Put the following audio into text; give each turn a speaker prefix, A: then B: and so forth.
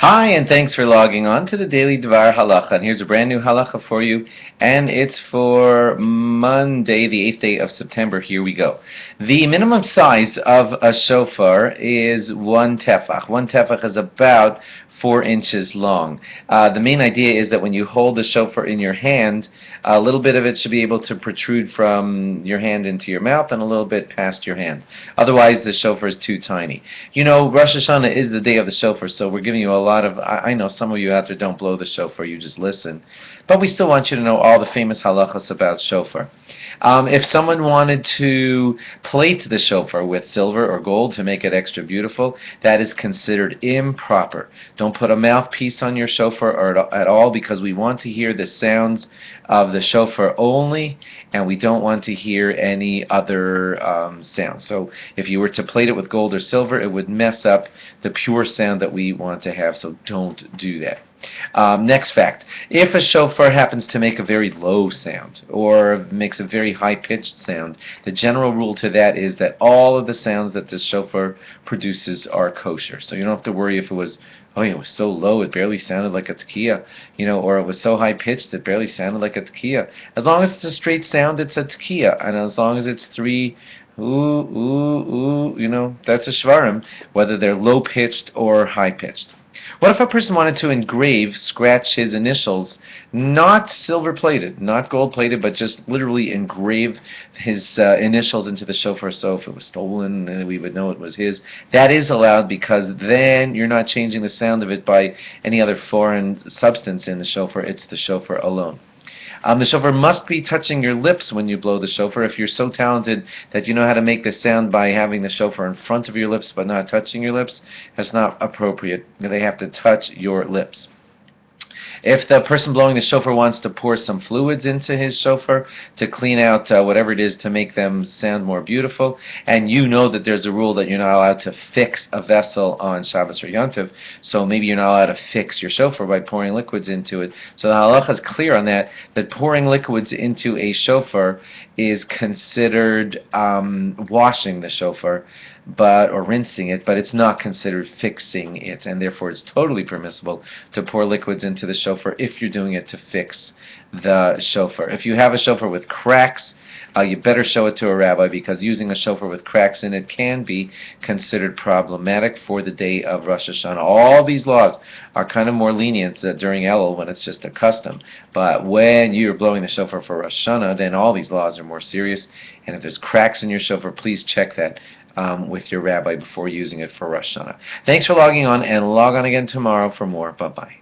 A: Hi, and thanks for logging on to the Daily DVAR Halacha. And here's a brand new halacha for you, and it's for Monday, the 8th day of September. Here we go. The minimum size of a shofar is 1 tefach. 1 tefach is about 4 inches long. The main idea is that when you hold the shofar in your hand, a little bit of it should be able to protrude from your hand into your mouth and a little bit past your hand. Otherwise, the shofar is too tiny. You know, Rosh Hashanah is the day of the shofar, so we're giving you a lot of, I know some of you out there don't blow the shofar, you just listen. But we still want you to know all the famous halachas about shofar. If someone wanted to plate the shofar with silver or gold to make it extra beautiful, that is considered improper. Don't put a mouthpiece on your shofar at all, because we want to hear the sounds of the shofar only, and we don't want to hear any other sounds. So if you were to plate it with gold or silver, it would mess up the pure sound that we want to have, so don't do that. Next fact, if a shofar happens to make a very low sound or makes a very high-pitched sound, the general rule to that is that all of the sounds that this shofar produces are kosher. So you don't have to worry if it was, oh, it was so low it barely sounded like a tekiah, or it was so high-pitched it barely sounded like a tekiah. As long as it's a straight sound, it's a tekiah, and as long as it's three ooh, ooh, ooh, that's a shvarim, whether they're low-pitched or high-pitched. What if a person wanted to scratch his initials, not silver-plated, not gold-plated, but just literally engrave his initials into the shofar, so if it was stolen, we would know it was his? That is allowed, because then you're not changing the sound of it by any other foreign substance in the shofar. It's the shofar alone. The shofar must be touching your lips when you blow the shofar. If you're so talented that you know how to make the sound by having the shofar in front of your lips but not touching your lips, that's not appropriate. They have to touch your lips. If the person blowing the shofar wants to pour some fluids into his shofar to clean out whatever it is to make them sound more beautiful, and you know that there's a rule that you're not allowed to fix a vessel on Shabbos or Yontiv, so maybe you're not allowed to fix your shofar by pouring liquids into it. So the halacha is clear on that pouring liquids into a shofar is considered washing the shofar, or rinsing it, but it's not considered fixing it, and therefore it's totally permissible to pour liquids into the shofar if you're doing it to fix the shofar. If you have a shofar with cracks, you better show it to a rabbi, because using a shofar with cracks in it can be considered problematic for the day of Rosh Hashanah. All these laws are kind of more lenient during Elul, when it's just a custom. But when you're blowing the shofar for Rosh Hashanah, then all these laws are more serious. And if there's cracks in your shofar, please check that with your rabbi before using it for Rosh Hashanah. Thanks for logging on, and log on again tomorrow for more. Bye-bye.